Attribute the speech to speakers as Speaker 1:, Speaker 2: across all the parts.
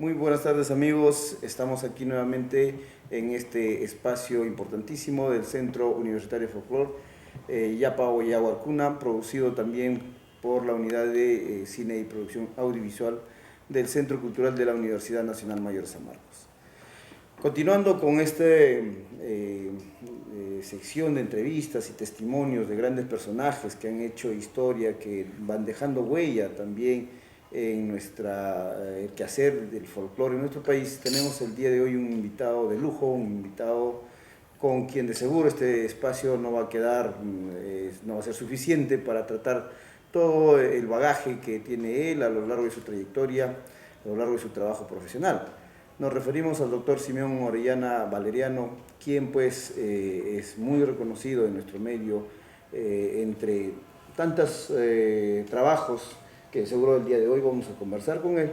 Speaker 1: Muy buenas tardes amigos, estamos aquí nuevamente en este espacio importantísimo del Centro Universitario de Folclor Yapa Oyahuarcuna, producido también por la Unidad de Cine y Producción Audiovisual del Centro Cultural de la Universidad Nacional Mayor San Marcos. Continuando con esta sección de entrevistas y testimonios de grandes personajes que han hecho historia, que van dejando huella también en el quehacer del folclore en nuestro país, tenemos el día de hoy un invitado de lujo, un invitado con quien de seguro este espacio no va a quedar, no va a ser suficiente para tratar todo el bagaje que tiene él a lo largo de su trayectoria, a lo largo de su trabajo profesional. Nos referimos al doctor Simeón Orellana Valeriano, quien pues es muy reconocido en nuestro medio entre tantos trabajos que seguro el día de hoy vamos a conversar con él.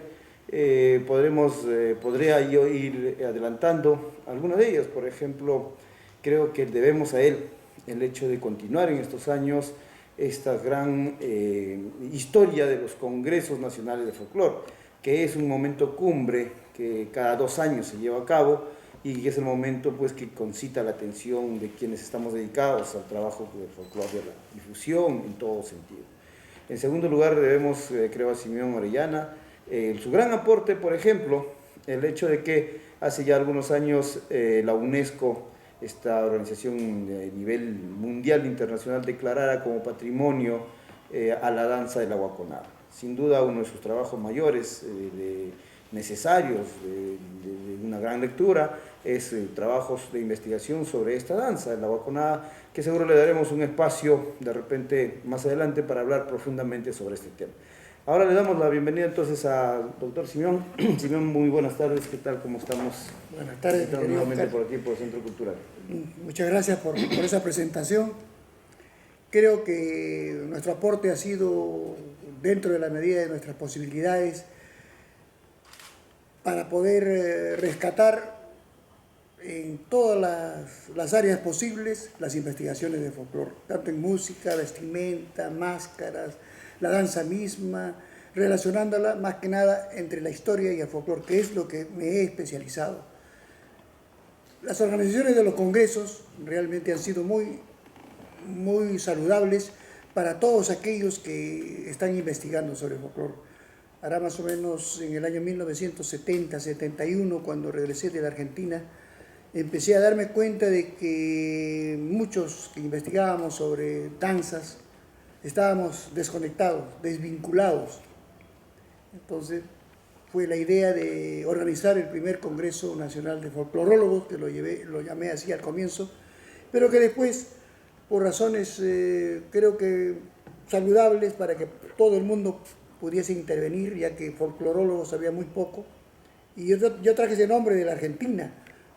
Speaker 1: Podría yo ir adelantando algunas de ellas. Por ejemplo, creo que debemos a él el hecho de continuar en estos años esta gran historia de los congresos nacionales de folclore, que es un momento cumbre que cada 2 años se lleva a cabo y que es el momento pues, que concita la atención de quienes estamos dedicados al trabajo del folclore, de la difusión en todo sentido. En segundo lugar, debemos, creo, a Simeón Orellana, su gran aporte, por ejemplo, el hecho de que hace ya algunos años la UNESCO, esta organización a nivel mundial internacional, declarara como patrimonio a la danza de la guaconada. Sin duda uno de sus trabajos mayores, necesarios, de una gran lectura, es trabajos de investigación sobre esta danza, la guaconada, que seguro le daremos un espacio de repente más adelante para hablar profundamente sobre este tema. Ahora le damos la bienvenida entonces al doctor Simeón. Simeón, muy buenas tardes, ¿qué tal? ¿Cómo estamos?
Speaker 2: Buenas tardes.
Speaker 1: Estamos nuevamente por aquí, por el Centro Cultural.
Speaker 2: Muchas gracias por esa presentación. Creo que nuestro aporte ha sido dentro de la medida de nuestras posibilidades para poder rescatar en todas las áreas posibles las investigaciones de folclore, tanto en música, vestimenta, máscaras, la danza misma, relacionándola más que nada entre la historia y el folclore, que es lo que me he especializado. Las organizaciones de los congresos realmente han sido muy saludables para todos aquellos que están investigando sobre el folclore. Hará más o menos en el año 1970-71, cuando regresé de la Argentina, empecé a darme cuenta de que muchos que investigábamos sobre danzas estábamos desconectados, desvinculados. Entonces fue la idea de organizar el primer Congreso Nacional de Folclorólogos, que lo llamé así al comienzo, pero que después, por razones creo que saludables para que todo el mundo pudiese intervenir, ya que folclorólogos había muy poco, y yo traje ese nombre de la Argentina,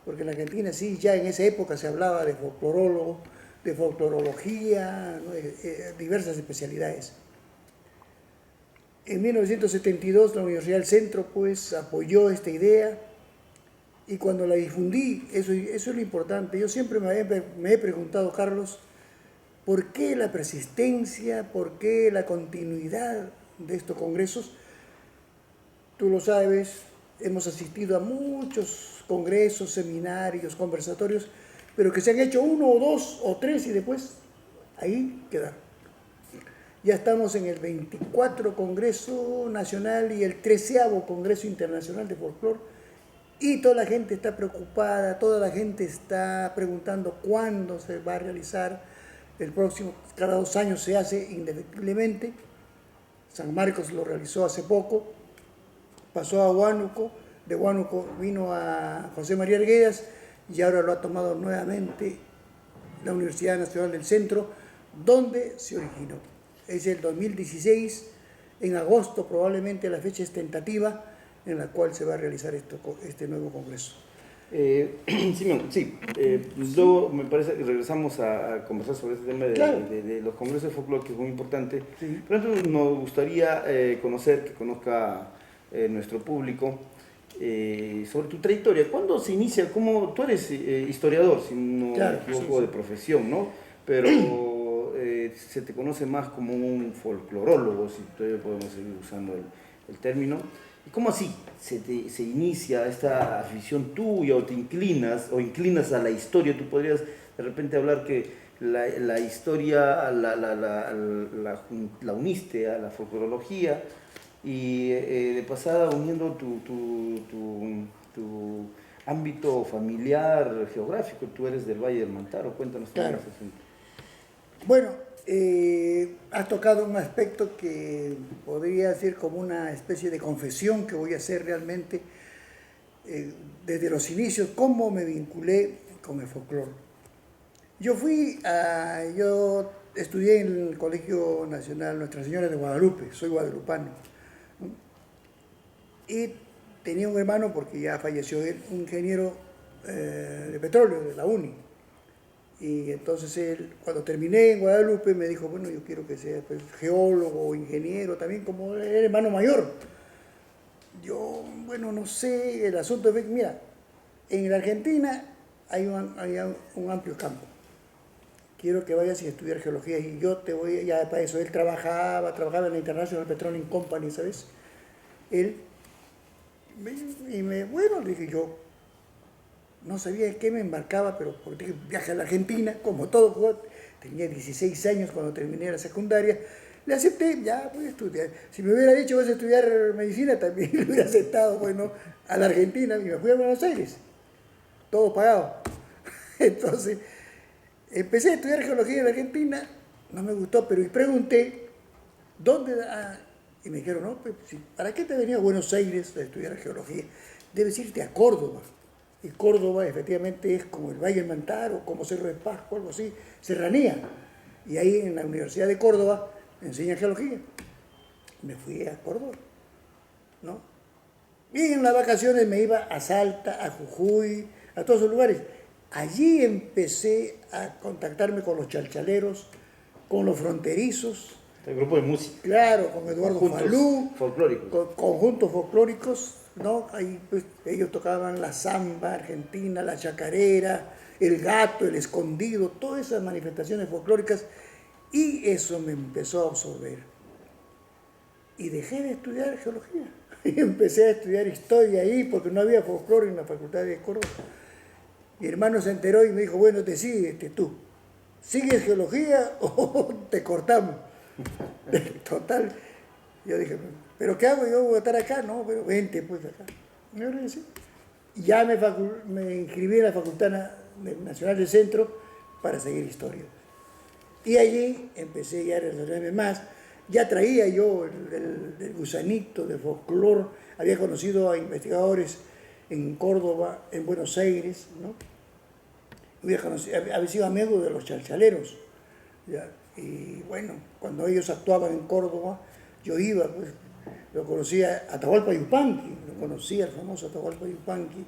Speaker 2: porque en la Argentina sí, ya en esa época se hablaba de folclorólogo, de folclorología, ¿no? Diversas especialidades. En 1972 la Universidad del Centro pues apoyó esta idea, y cuando la difundí, eso es lo importante. Yo siempre me he preguntado, Carlos, ¿por qué la persistencia, por qué la continuidad de estos congresos? Tú lo sabes, hemos asistido a muchos congresos, seminarios, conversatorios, pero que se han hecho 1 o 2 o 3 y después ahí quedaron. Ya estamos en el 24 Congreso Nacional y el 13º Congreso Internacional de Folclore, y toda la gente está preocupada, toda la gente está preguntando cuándo se va a realizar el próximo. Cada 2 años se hace indefectiblemente. San Marcos lo realizó hace poco, pasó a Huánuco, de Huánuco vino a José María Arguedas, y ahora lo ha tomado nuevamente la Universidad Nacional del Centro, donde se originó. Es el 2016, en agosto probablemente la fecha es tentativa en la cual se va a realizar este nuevo congreso.
Speaker 1: Luego me parece que regresamos a conversar sobre este tema de los congresos de folclore, que es muy importante.
Speaker 2: Sí.
Speaker 1: Pero entonces nos gustaría que conozca nuestro público sobre tu trayectoria. ¿Cuándo se inicia? ¿Cómo? Tú eres historiador, si no me equivoco, de profesión, ¿no? Pero se te conoce más como un folclorólogo, si todavía podemos seguir usando el término. ¿Y cómo así se inicia esta afición tuya o te inclinas a la historia? Tú podrías de repente hablar que la historia la uniste a la folclorología y de pasada uniendo tu ámbito familiar, geográfico. Tú eres del Valle del Mantaro, cuéntanos también
Speaker 2: Claro.
Speaker 1: ese asunto.
Speaker 2: Bueno, has tocado un aspecto que podría ser como una especie de confesión que voy a hacer realmente desde los inicios, cómo me vinculé con el folclore. Yo estudié en el Colegio Nacional Nuestra Señora de Guadalupe, soy guadalupano, ¿no? Y tenía un hermano, porque ya falleció él, un ingeniero de petróleo de la UNI. Y entonces él, cuando terminé en Guadalupe, me dijo, bueno, yo quiero que sea pues, geólogo o ingeniero, también como el hermano mayor. Yo, bueno, no sé, el asunto es, mira, en la Argentina hay un amplio campo. Quiero que vayas a estudiar geología y yo te voy, ya para eso, él trabajaba en la International Petroleum Company, ¿sabes? Él, bueno, dije yo, no sabía en qué me embarcaba, pero porque dije, viaje a la Argentina, como todo jugador, tenía 16 años cuando terminé la secundaria, le acepté, ya voy a estudiar. Si me hubiera dicho vas a estudiar medicina, también lo hubiera aceptado, bueno, a la Argentina, y me fui a Buenos Aires, todo pagado. Entonces, empecé a estudiar geología en la Argentina, no me gustó, pero y pregunté, ¿dónde? Y me dijeron, no, pues, ¿para qué te venía a Buenos Aires a estudiar geología? Debes irte a Córdoba. Y Córdoba efectivamente es como el Valle del Mantaro, como Cerro de Pasco, algo así, serranía. Y ahí en la Universidad de Córdoba me enseñan geología. Me fui a Córdoba, ¿no? Y en las vacaciones me iba a Salta, a Jujuy, a todos esos lugares. Allí empecé a contactarme con los chalchaleros, con los fronterizos,
Speaker 1: El grupo de música.
Speaker 2: claro, con Eduardo
Speaker 1: Conjuntos
Speaker 2: Falú,
Speaker 1: folclóricos.
Speaker 2: con conjuntos folclóricos, ¿no? Ahí pues, ellos tocaban la samba argentina, la chacarera, el gato, el escondido, todas esas manifestaciones folclóricas, y eso me empezó a absorber. Y dejé de estudiar geología. Y empecé a estudiar historia ahí, porque no había folclore en la Facultad de Córdoba. Mi hermano se enteró y me dijo, bueno, te sigues tú. ¿Sigues geología o te cortamos? Total. Yo dije, ¿pero qué hago? Yo voy a estar acá. No, pero vente pues acá. Y yo le dije, y ya me inscribí en la Facultad Nacional del Centro para seguir historia. Y allí empecé ya a relacionarme más. Ya traía yo el gusanito de folclore. Había conocido a investigadores en Córdoba, en Buenos Aires, ¿no? Había sido amigo de los chalchaleros, ¿ya? Y bueno, cuando ellos actuaban en Córdoba, yo iba, pues, lo conocía a Atahualpa Yupanqui, lo conocía el famoso Atahualpa Yupanqui,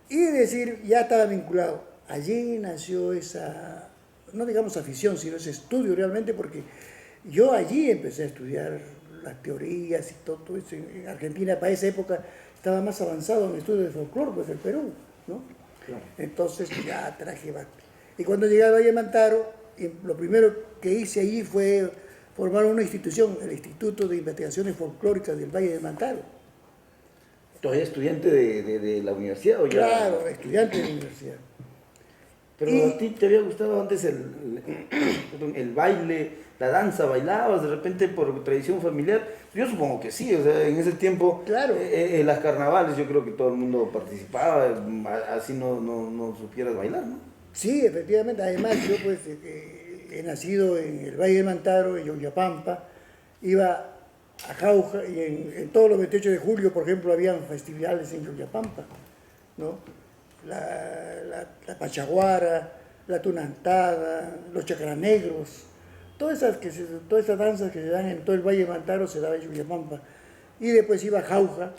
Speaker 2: y decir, ya estaba vinculado. Allí nació esa, no digamos afición, sino ese estudio realmente, porque yo allí empecé a estudiar las teorías y todo eso. En Argentina, para esa época, estaba más avanzado en el estudio de folclore, pues el Perú, ¿no?
Speaker 1: Claro.
Speaker 2: Entonces ya traje back. Y cuando llegué a Valle Mantaro, lo primero que hice allí fue formar una institución, el Instituto de Investigaciones Folclóricas del Valle de Mantaro.
Speaker 1: ¿Todavía estudiante de la universidad o ya?
Speaker 2: Claro, estudiante de la universidad.
Speaker 1: Pero
Speaker 2: Y
Speaker 1: a ti te había gustado antes el baile, la danza, bailabas de repente por tradición familiar. Yo supongo que sí, o sea, en ese tiempo,
Speaker 2: claro,
Speaker 1: en las carnavales yo creo que todo el mundo participaba, así no supieras bailar, ¿no?
Speaker 2: sí, efectivamente. Además, yo pues he nacido en el Valle de Mantaro, en Yoyapampa, iba a Jauja y en todos los 28 de julio, por ejemplo, habían festivales en Yoyapampa, ¿no? La Pachaguara, la Tunantada, los Chacranegros, todas esas danzas que se dan en todo el Valle de Mantaro se daban en Yoyapampa. Y después iba a Jauja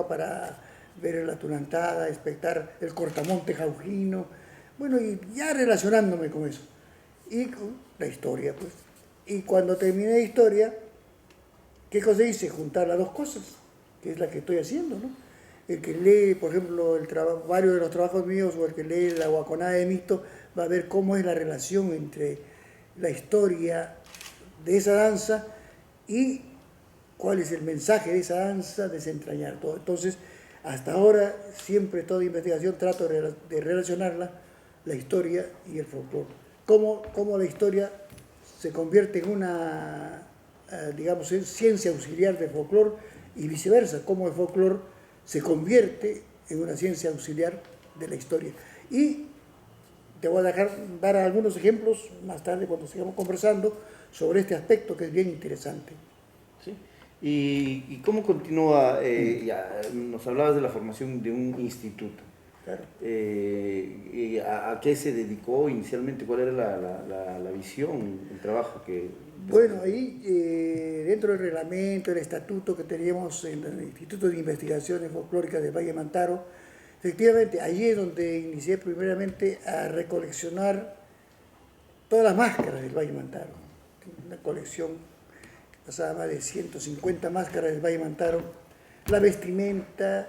Speaker 2: para ver la Tunantada, espectar el cortamonte jaujino, bueno, y ya relacionándome con eso. Y con la historia, pues. Y cuando terminé historia, ¿qué cosa hice? Juntar las dos cosas, que es la que estoy haciendo, ¿no? El que lee, por ejemplo, varios de los trabajos míos, o el que lee la Guaconada de Misto, va a ver cómo es la relación entre la historia de esa danza y cuál es el mensaje de esa danza, desentrañar todo. Entonces, hasta ahora, siempre toda investigación trato de relacionarla, la historia y el folclore. Cómo la historia se convierte en una, digamos, ciencia auxiliar del folclore y viceversa, cómo el folclore se convierte en una ciencia auxiliar de la historia. Y te voy a dar algunos ejemplos más tarde cuando sigamos conversando sobre este aspecto que es bien interesante.
Speaker 1: ¿Sí? ¿Y cómo continúa? Ya nos hablabas de la formación de un instituto.
Speaker 2: Claro.
Speaker 1: ¿A qué se dedicó inicialmente? ¿Cuál era la visión, el trabajo que...?
Speaker 2: Bueno, ahí dentro del reglamento, el estatuto que teníamos en el Instituto de Investigaciones Folclóricas de Valle Mantaro, efectivamente, allí es donde inicié primeramente a recoleccionar todas las máscaras del Valle Mantaro. Una colección que pasaba más de 150 máscaras del Valle Mantaro, la vestimenta,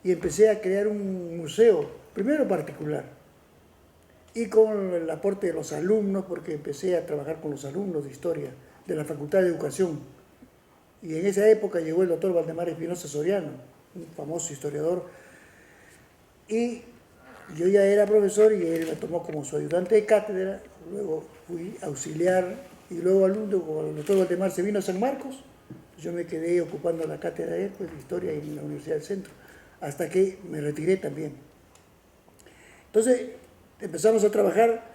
Speaker 2: y empecé a crear un museo, primero particular, y con el aporte de los alumnos, porque empecé a trabajar con los alumnos de historia de la Facultad de Educación. Y en esa época llegó el doctor Valdemar Espinosa Soriano, un famoso historiador, y yo ya era profesor y él me tomó como su ayudante de cátedra, luego fui auxiliar y luego alumno, cuando el doctor Valdemar se vino a San Marcos, yo me quedé ocupando la cátedra de él, pues, de historia en la Universidad del Centro, hasta que me retiré también. Entonces empezamos a trabajar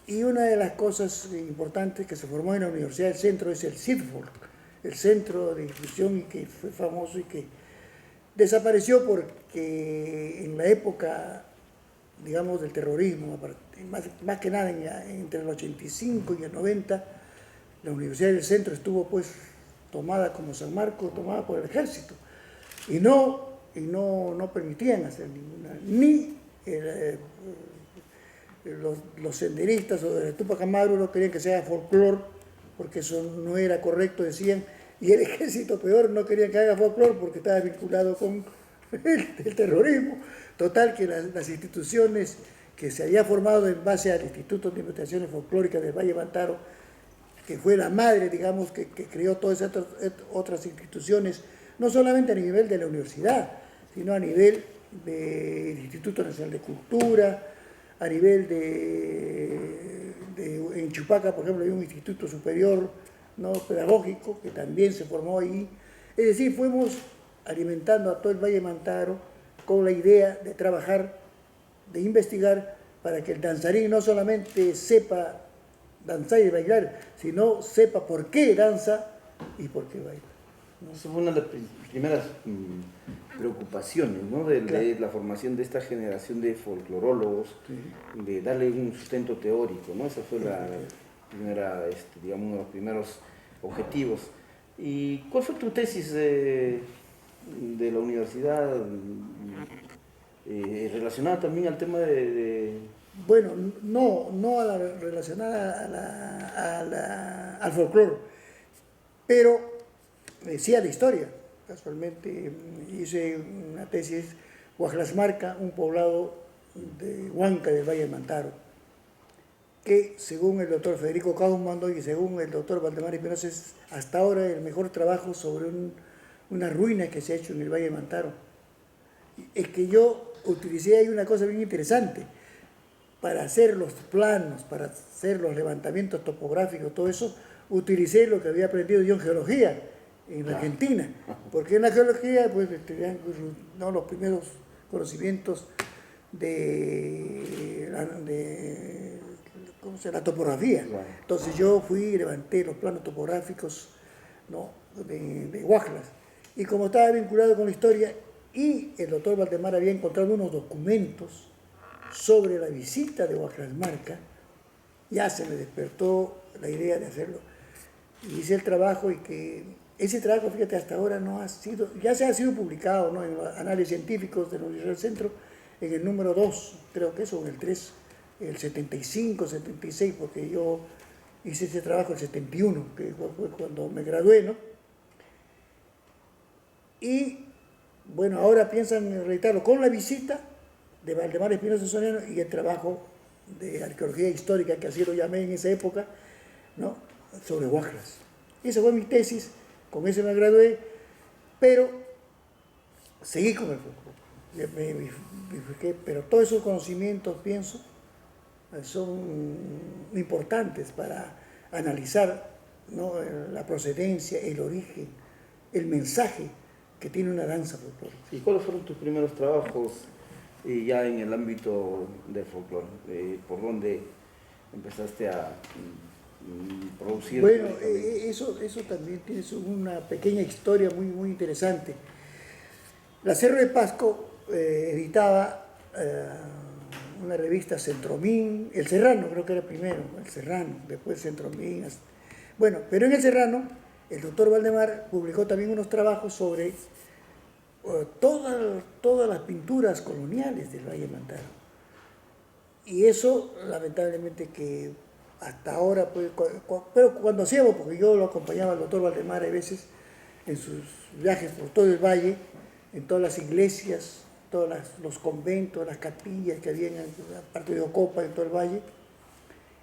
Speaker 2: y una de las cosas importantes que se formó en la Universidad del Centro es el CIDFOL, el Centro de Difusión, y que fue famoso y que desapareció porque en la época, digamos, del terrorismo, más que nada entre el 85 y el 90, la Universidad del Centro estuvo pues tomada como San Marcos, tomada por el ejército, y no permitían hacer ninguna, ni los senderistas o de Tupac Amaru no querían que sea folclore, porque eso no era correcto, decían, y el ejército peor no quería que haga folclore porque estaba vinculado con el terrorismo. Total, que las instituciones que se había formado en base al Instituto de Investigaciones Folclóricas del Valle Mantaro, que fue la madre, digamos, que creó todas esas otras instituciones, no solamente a nivel de la universidad, sino a nivel del Instituto Nacional de Cultura, a nivel en Chupaca, por ejemplo, hay un instituto superior, ¿no?, pedagógico, que también se formó ahí. Es decir, fuimos alimentando a todo el Valle Mantaro con la idea de trabajar, de investigar, para que el danzarín no solamente sepa danzar y bailar, sino sepa por qué danza y por qué baila, ¿no?
Speaker 1: Esa fue una de las primeras preocupaciones, ¿no?, de la formación de esta generación de folclorólogos, sí, de darle un sustento teórico, ¿no? Esa fue la primera, digamos, uno de los primeros objetivos. ¿Y cuál fue tu tesis de la universidad relacionada también al tema
Speaker 2: Bueno, no relacionada al folclore, pero sí a la historia. Casualmente hice una tesis, Huajlasmarca, un poblado de Huanca del Valle de Mantaro, que según el doctor Federico Kaufmann y según el doctor Valdemar Espinosa es hasta ahora el mejor trabajo sobre una ruina que se ha hecho en el Valle de Mantaro. Es que yo utilicé ahí una cosa bien interesante. Para hacer los planos, para hacer los levantamientos topográficos, todo eso, utilicé lo que había aprendido yo en geología en la Argentina, porque en la geología pues no, los primeros conocimientos de ¿cómo se llama?, la topografía. Entonces yo fui y levanté los planos topográficos, ¿no?, de Huajlas, y como estaba vinculado con la historia, y el doctor Valdemar había encontrado unos documentos sobre la visita de Huajlasmarca, ya se me despertó la idea de hacerlo. Y hice el trabajo, y que ese trabajo, fíjate, hasta ahora no ha sido, ya se ha sido publicado, ¿no?, en los análisis científicos de la Universidad del Centro, en el número 2, creo que es, o en el 3, el 75, 76, porque yo hice ese trabajo el 71, que fue cuando me gradué, ¿no? Y bueno, ahora piensan reeditarlo con la visita de Valdemar Espinosa Soriano y el trabajo de arqueología histórica, que así lo llamé en esa época, ¿no?, sobre Huajlas. Esa fue mi tesis, con ese me gradué, pero seguí con el folclore. Me bifurqué, pero todos esos conocimientos, pienso, son importantes para analizar, ¿no?, la procedencia, el origen, el mensaje que tiene una danza folclórica.
Speaker 1: ¿Y cuáles fueron tus primeros trabajos ya en el ámbito del folclore? ¿Por dónde empezaste a producir?
Speaker 2: Bueno, eso también tiene una pequeña historia muy, muy interesante. La Cerro de Pasco editaba una revista Centromín, El Serrano creo que era primero, El Serrano, después Centromín. Bueno, pero en El Serrano el doctor Valdemar publicó también unos trabajos sobre todas las pinturas coloniales del Valle Mantaro. Y eso, lamentablemente, que hasta ahora, pues, pero cuando hacíamos, porque yo lo acompañaba al doctor Valdemar a veces en sus viajes por todo el valle, en todas las iglesias, todos los conventos, las capillas que había en la parte de Ocopa, en todo el valle,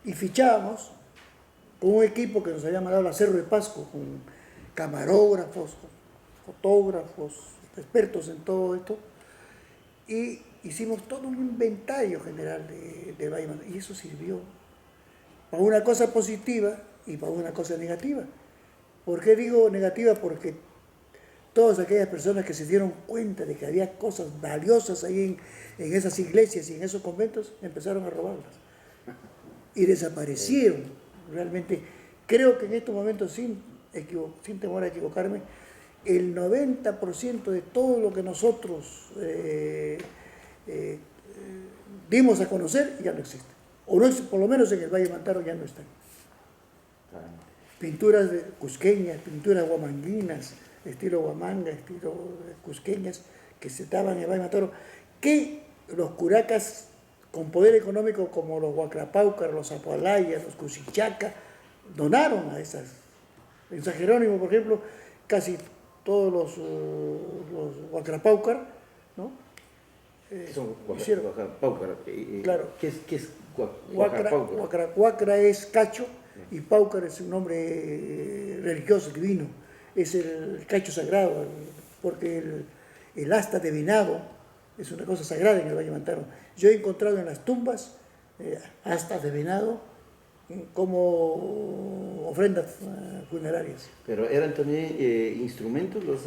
Speaker 2: y fichábamos con un equipo que nos había mandado la Cerro de Pasco, con camarógrafos, fotógrafos, expertos en todo esto, y hicimos todo un inventario general de Valle Mantaro, y eso sirvió para una cosa positiva y para una cosa negativa. ¿Por qué digo negativa? Porque todas aquellas personas que se dieron cuenta de que había cosas valiosas ahí en esas iglesias y en esos conventos, empezaron a robarlas y desaparecieron. Realmente creo que en estos momentos, sin temor a equivocarme, el 90% de todo lo que nosotros dimos a conocer ya no existe, o no, por lo menos en el Valle Mantaro ya no están. Pinturas cusqueñas, pinturas guamanguinas, estilo guamanga, estilo cusqueñas, que se daban en el Valle Mantaro, que los curacas con poder económico como los Huacrapáucar, los Apualayas, los Cusichaca, donaron a esas. En San Jerónimo, por ejemplo, casi todos los Huacrapáucar, ¿no?
Speaker 1: Son
Speaker 2: Huacrapáucar. Claro.
Speaker 1: ¿Qué es
Speaker 2: Huacra? Huacra es cacho y Páucar es un nombre religioso, divino. Es el cacho sagrado, porque el asta de venado es una cosa sagrada en el Valle Mantaro. Yo he encontrado en las tumbas astas de venado como ofrendas funerarias.
Speaker 1: Pero eran también instrumentos los...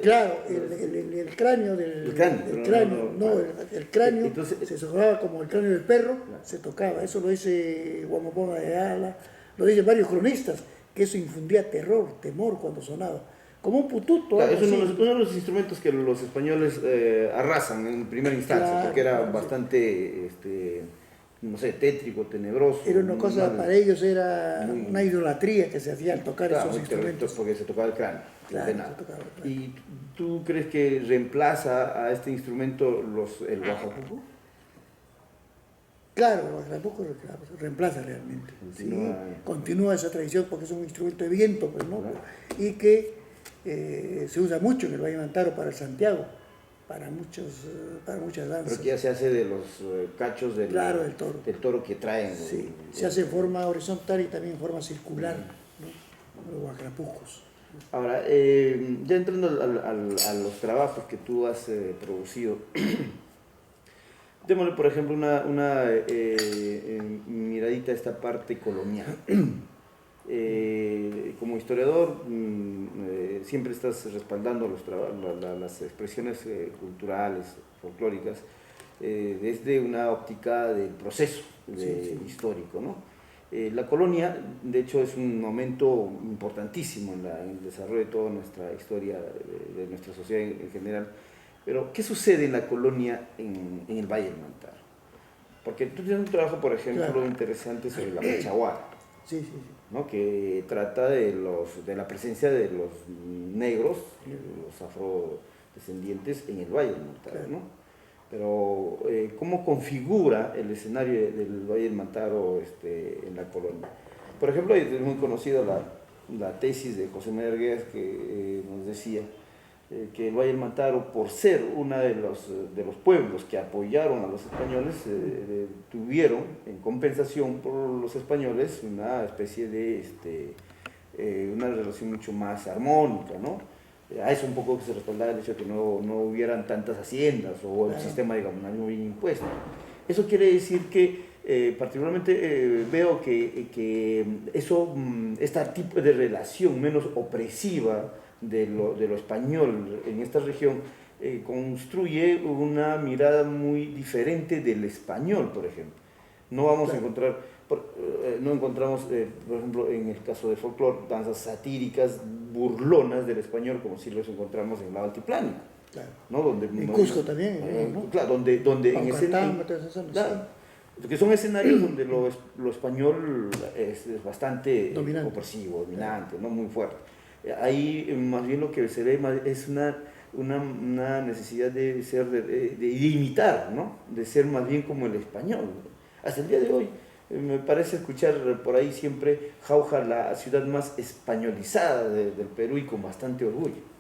Speaker 2: Claro, el cráneo del el cráneo. Entonces, se tocaba como el cráneo del perro, claro, se tocaba. Eso lo dice Guamopona de Ala, lo dicen varios cronistas, que eso infundía terror, temor cuando sonaba. Como un pututo.
Speaker 1: Claro, es uno de los instrumentos que los españoles arrasan en primera instancia, claro, porque era bastante, no sé, tétrico, tenebroso.
Speaker 2: Era una cosa, para ellos era una idolatría que se hacía al tocar, claro, esos instrumentos.
Speaker 1: Porque se tocaba el cráneo.
Speaker 2: Claro, se tocaba el cráneo.
Speaker 1: ¿Y tú crees que reemplaza a este instrumento el guajapuco?
Speaker 2: Claro, el guajapuco reemplaza realmente. Continúa esa tradición porque es un instrumento de viento, pues, ¿no? Claro. Y que se usa mucho en el Valle Mantaro para el Santiago, para muchas danzas.
Speaker 1: Pero que ya se hace de los cachos del toro que traen.
Speaker 2: Sí, se hace en forma horizontal y también en forma circular, ¿no? Los guajapucos.
Speaker 1: Ahora, ya entrando a los trabajos que tú has producido, démosle por ejemplo una miradita a esta parte colonial. Como historiador, siempre estás respaldando las expresiones culturales, folclóricas, desde una óptica del proceso histórico, ¿no? La colonia, de hecho, es un momento importantísimo en el desarrollo de toda nuestra historia, de nuestra sociedad en general. Pero, ¿qué sucede en la colonia en el Valle del Mantaro? Porque tú tienes un trabajo, por ejemplo, interesante sobre la Machaguara.
Speaker 2: Sí.
Speaker 1: ¿No? Que trata de la presencia de los negros, los afrodescendientes en el Valle del Mantaro, ¿no? Pero, ¿cómo configura el escenario del Valle del Mantaro en la colonia? Por ejemplo, es muy conocida la tesis de José María Arguedas que nos decía que el Valle del Mantaro, por ser uno de los pueblos que apoyaron a los españoles, tuvieron en compensación por los españoles una especie de una relación mucho más armónica, ¿no? A eso un poco se respaldaba el hecho de que no hubieran tantas haciendas o el sistema, digamos, no bien impuesto. Eso quiere decir que particularmente veo que eso, este tipo de relación menos opresiva de lo español en esta región construye una mirada muy diferente del español, por ejemplo. No vamos a encontrar, no encontramos, por ejemplo, en el caso de folclore, danzas satíricas, burlonas del español, como si los encontramos en la altiplano.
Speaker 2: Claro.
Speaker 1: ¿No? Donde,
Speaker 2: en Cusco también, ¿no?
Speaker 1: Claro, donde en escenario, claro, porque son escenarios donde lo español es bastante opresivo, dominante, ¿no? Muy fuerte. Ahí más bien lo que se ve es una necesidad de ser, de imitar, ¿no? De ser más bien como el español. Hasta el día de hoy me parece escuchar por ahí siempre Jauja, la ciudad más españolizada del Perú, y con bastante orgullo.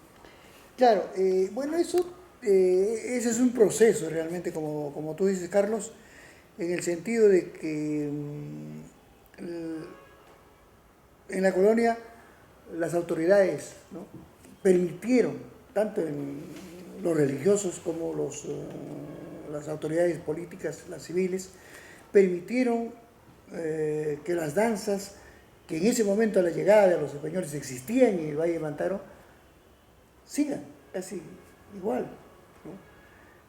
Speaker 2: Claro, bueno, ese es un proceso realmente, como tú dices, Carlos, en el sentido de que en la colonia las autoridades, ¿no?, permitieron, tanto en los religiosos como las autoridades políticas, las civiles, permitieron que las danzas que en ese momento a la llegada de los españoles existían en el Valle de Mantaro sigan casi igual, ¿no?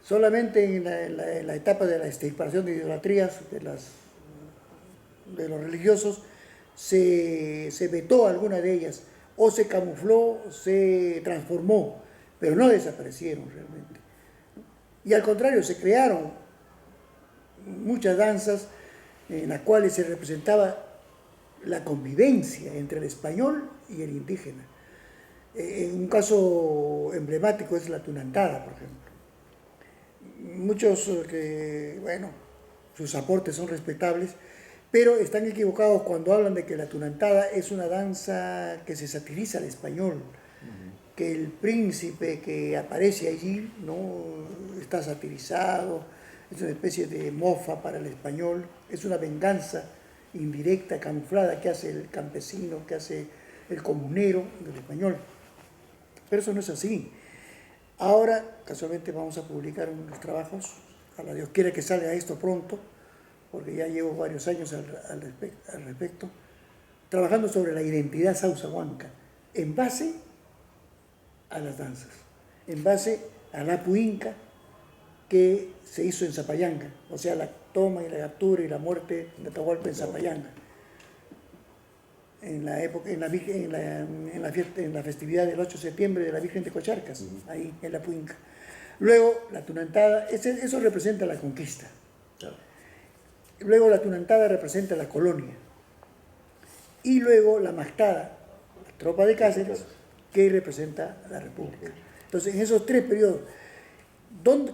Speaker 2: Solamente en la etapa de la extirpación de idolatrías de los religiosos se vetó alguna de ellas, o se camufló, se transformó, pero no desaparecieron realmente. Y al contrario, se crearon muchas danzas en las cuales se representaba la convivencia entre el español y el indígena. Un caso emblemático es la tunantada, por ejemplo. Muchos que, bueno, sus aportes son respetables, pero están equivocados cuando hablan de que la tunantada es una danza que se satiriza al español, que el príncipe que aparece allí no está satirizado, es una especie de mofa para el español, es una venganza indirecta, camuflada, que hace el campesino, que hace el comunero del español. Pero eso no es así. Ahora, casualmente, vamos a publicar unos trabajos, ojalá Dios quiera que salga esto pronto, porque ya llevo varios años al respecto, trabajando sobre la identidad sauzahuanca, en base a las danzas, en base al Apu Inca que se hizo en Zapayanga, o sea, la toma y la captura y la muerte de Atahualpa en Zapayanga, en la época, en la festividad del 8 de septiembre de la Virgen de Cocharcas, ahí en la Apu Inca. Luego, la tunantada, eso representa la conquista. Luego, la tunantada representa la colonia. Y luego, la mastada, la tropa de Cáceres, que representa la república. Entonces, en esos tres periodos,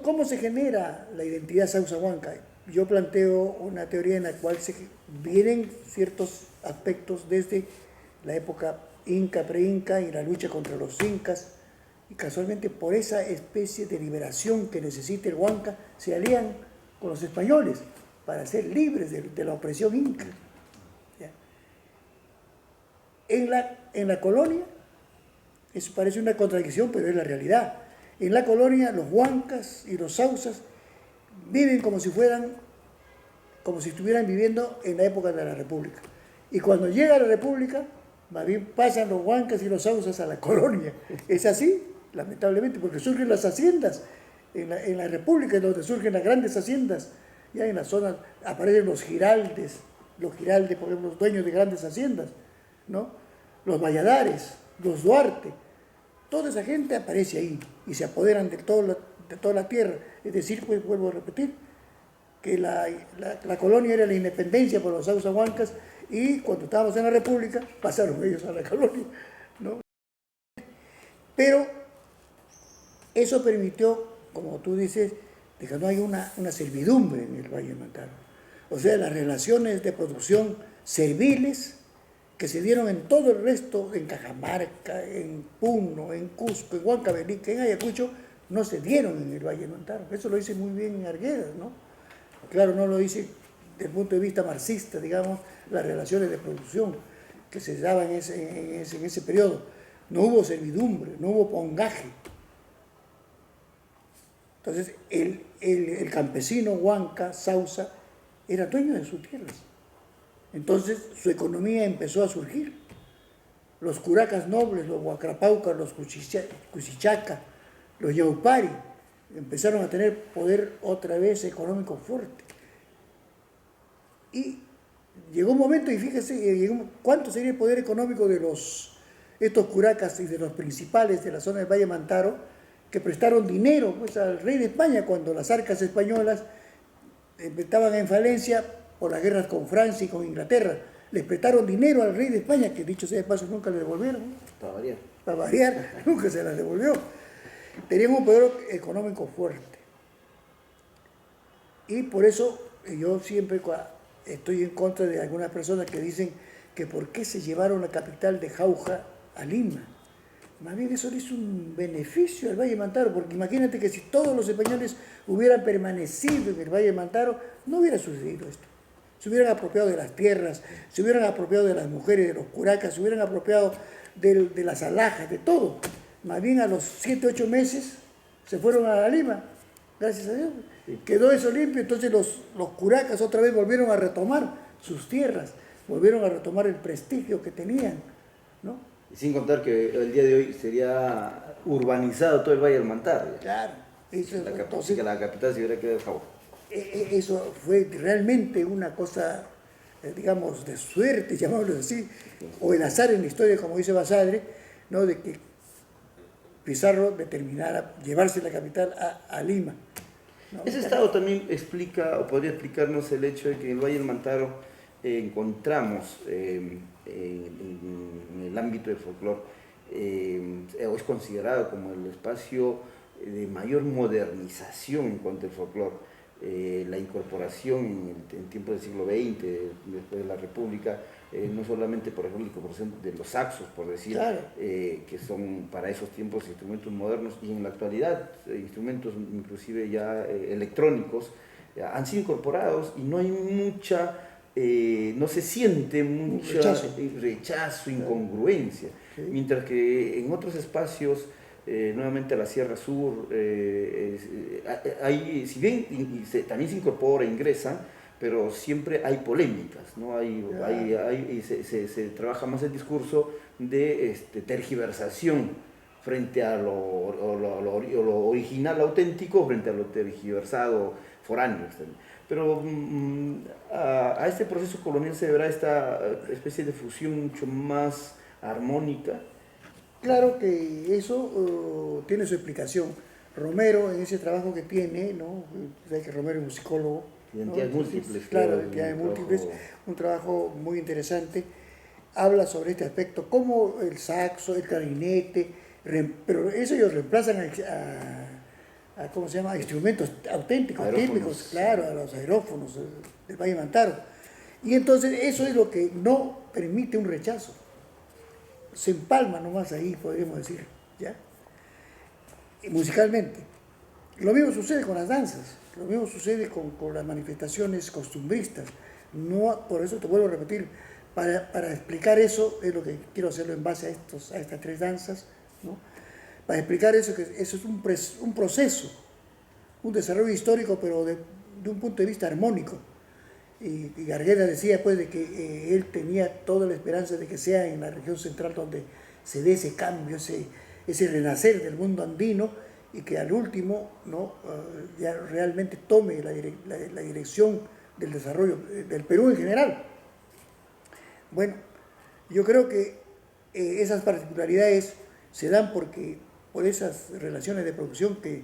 Speaker 2: ¿cómo se genera la identidad sauzahuanca? Yo planteo una teoría en la cual se vienen ciertos aspectos desde la época inca, pre-inca y la lucha contra los incas, y casualmente por esa especie de liberación que necesita el huanca, se alían con los españoles para ser libres de la opresión inca. ¿Ya? En la colonia, eso parece una contradicción, pero es la realidad. En la colonia, los huancas y los sausas viven como si estuvieran viviendo en la época de la República. Y cuando llega la República, más bien pasan los huancas y los sausas a la colonia. Es así, lamentablemente, porque surgen las haciendas. En la República es donde surgen las grandes haciendas. Ya en la zona aparecen los giraldes, por ejemplo, los dueños de grandes haciendas, ¿no? Los Valladares, los Duarte. Toda esa gente aparece ahí y se apoderan de toda la tierra. Es decir, pues vuelvo a repetir, que la colonia era la independencia por los sauzahuancas, y cuando estábamos en la República pasaron ellos a la colonia, ¿no? Pero eso permitió, como tú dices, de que no hay una servidumbre en el Valle de Mantaro. O sea, las relaciones de producción serviles que se dieron en todo el resto, en Cajamarca, en Puno, en Cusco, en Huancavelica, en Ayacucho, no se dieron en el Valle de Mantaro. Eso lo dice muy bien Arguedas, ¿no? Claro, no lo dice desde el punto de vista marxista, digamos, las relaciones de producción, que se daba en ese periodo. No hubo servidumbre, no hubo pongaje. Entonces, el campesino Huanca, Sausa, era dueño de sus tierras. Entonces, su economía empezó a surgir. Los curacas nobles, los huacrapaucas, los cusichaca, los yaupari, empezaron a tener poder otra vez económico fuerte. Y llegó un momento, y fíjese, ¿cuánto sería el poder económico de estos curacas y de los principales de la zona del Valle Mantaro, que prestaron dinero pues, al rey de España cuando las arcas españolas estaban en falencia por las guerras con Francia y con Inglaterra? Les prestaron dinero al rey de España, que dicho sea de paso nunca le devolvieron.
Speaker 1: Para variar.
Speaker 2: Para variar, nunca se las devolvió. Tenían un poder económico fuerte. Y por eso yo siempre estoy en contra de algunas personas que dicen que por qué se llevaron la capital de Jauja a Lima. Más bien eso le hizo un beneficio al Valle Mantaro, porque imagínate que si todos los españoles hubieran permanecido en el Valle Mantaro, no hubiera sucedido esto. Se hubieran apropiado de las tierras, se hubieran apropiado de las mujeres, de los curacas, se hubieran apropiado de las alhajas, de todo. Más bien a los 7, 8 meses se fueron a Lima, gracias a Dios. Sí. Quedó eso limpio, entonces los curacas otra vez volvieron a retomar sus tierras, volvieron a retomar el prestigio que tenían, ¿no?
Speaker 1: Y sin contar que el día de hoy sería urbanizado todo el Valle del Mantaro.
Speaker 2: Claro.
Speaker 1: Entonces, que la capital se hubiera quedado en Jauja.
Speaker 2: Eso fue realmente una cosa, digamos, de suerte, llamémoslo así, o el azar en la historia, como dice Basadre, ¿no? De que Pizarro determinara llevarse la capital a Lima, ¿no?
Speaker 1: Ese estado también explica, o podría explicarnos el hecho de que en el Valle del Mantaro encontramos en el ámbito del folclore, es considerado como el espacio de mayor modernización en cuanto al folclore. La incorporación en tiempos del siglo XX, después de la República, no solamente, por ejemplo, la incorporación de los saxos, por decir,
Speaker 2: claro,
Speaker 1: que son para esos tiempos instrumentos modernos, y en la actualidad instrumentos inclusive ya electrónicos, han sido incorporados y no hay no se siente mucho rechazo, incongruencia, sí. Mientras que en otros espacios, nuevamente a la Sierra Sur, hay, si bien también se incorpora, ingresa, pero siempre hay polémicas, ¿no? Se trabaja más el discurso de tergiversación frente a lo original, auténtico, frente a lo tergiversado, foráneo. Pero a este proceso colonial se deberá esta especie de fusión mucho más armónica.
Speaker 2: Claro que eso tiene su explicación. Romero, en ese trabajo que tiene, ¿no? Sabes que Romero es musicólogo.
Speaker 1: Identidades múltiples.
Speaker 2: Claro, identidades múltiples, un trabajo muy interesante. Habla sobre este aspecto, como el saxo, el clarinete, pero eso ellos reemplazan a ¿cómo se llama? Instrumentos auténticos, típicos, claro, a los aerófonos del Valle Mantaro. Y entonces eso es lo que no permite un rechazo. Se empalma nomás ahí, podríamos decir, ¿ya? Y musicalmente. Lo mismo sucede con las danzas, lo mismo sucede con las manifestaciones costumbristas. No, por eso te vuelvo a repetir, para explicar eso, es lo que quiero hacerlo en base a estas 3 danzas, ¿no? Para explicar eso, que eso es un proceso, un desarrollo histórico, pero de un punto de vista armónico. Y Garguera decía pues de que él tenía toda la esperanza de que sea en la región central donde se dé ese cambio, ese renacer del mundo andino, y que al último, ¿no? Ya realmente tome la dirección del desarrollo del Perú en general. Bueno, yo creo que esas particularidades se dan por esas relaciones de producción que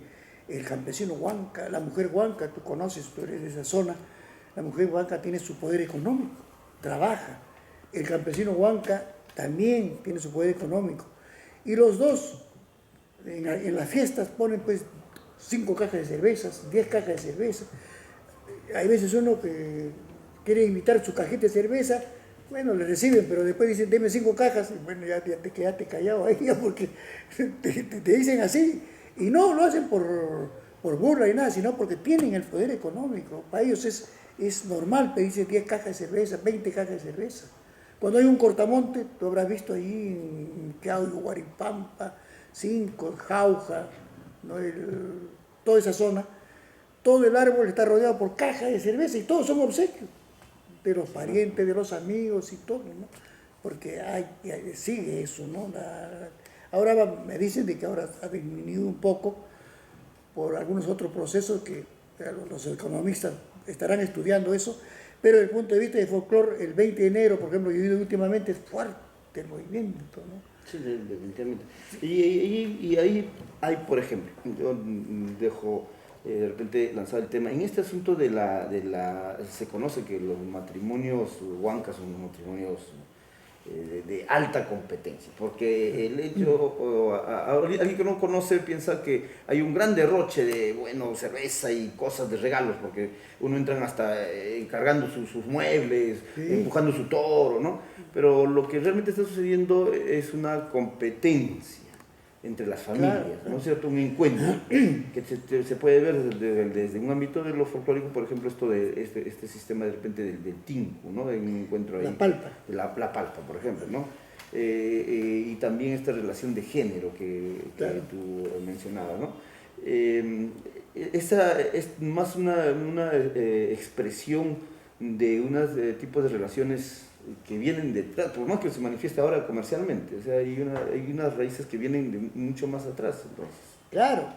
Speaker 2: el campesino huanca, la mujer huanca, tú conoces, tú eres de esa zona, la mujer huanca tiene su poder económico, trabaja. El campesino huanca también tiene su poder económico. Y los dos, en las fiestas, ponen pues 5 cajas de cervezas, 10 cajas de cerveza. Hay veces uno que quiere invitar su cajita de cerveza, bueno, le reciben, pero después dicen, deme 5 cajas, y bueno, ya te quedaste callado ahí, ya, porque te dicen así. Y no lo hacen por burla y nada, sino porque tienen el poder económico. Para ellos es normal pedirse 10 cajas de cerveza, 20 cajas de cerveza. Cuando hay un cortamonte, tú habrás visto ahí en Quiauyo, Guaripampa, Cinco, Jauja, ¿no? Toda esa zona, todo el árbol está rodeado por cajas de cerveza y todos son obsequios de los parientes, de los amigos y todo, ¿no? Porque sigue eso, ¿no? Ahora me dicen de que ahora ha disminuido un poco por algunos otros procesos que los economistas estarán estudiando eso, pero desde el punto de vista de folclore, el 20 de enero, por ejemplo, yo he ido últimamente, es fuerte el movimiento, ¿no?
Speaker 1: Sí, definitivamente. Y ahí hay, por ejemplo, yo dejo de repente lanzar el tema, en este asunto se conoce que los matrimonios huancas son matrimonios de alta competencia, porque el hecho, alguien que no conoce piensa que hay un gran derroche de, bueno, cerveza y cosas de regalos, porque uno entran hasta encargando sus muebles,
Speaker 2: Sí.
Speaker 1: empujando su toro, ¿no? Pero lo que realmente está sucediendo es una competencia entre las familias,
Speaker 2: Claro.
Speaker 1: ¿no es cierto? Un encuentro que se puede ver desde un ámbito de lo folclórico, por ejemplo, esto de este sistema de repente del tinku, ¿no? De un encuentro ahí.
Speaker 2: La palpa.
Speaker 1: La palpa, por ejemplo, ¿no? Y también esta relación de género que
Speaker 2: Claro.
Speaker 1: tú mencionabas, ¿no? Esa es más una expresión de unos tipos de relaciones que vienen detrás, por más que se manifieste ahora comercialmente, o sea, hay unas raíces que vienen de mucho más atrás, entonces.
Speaker 2: Claro,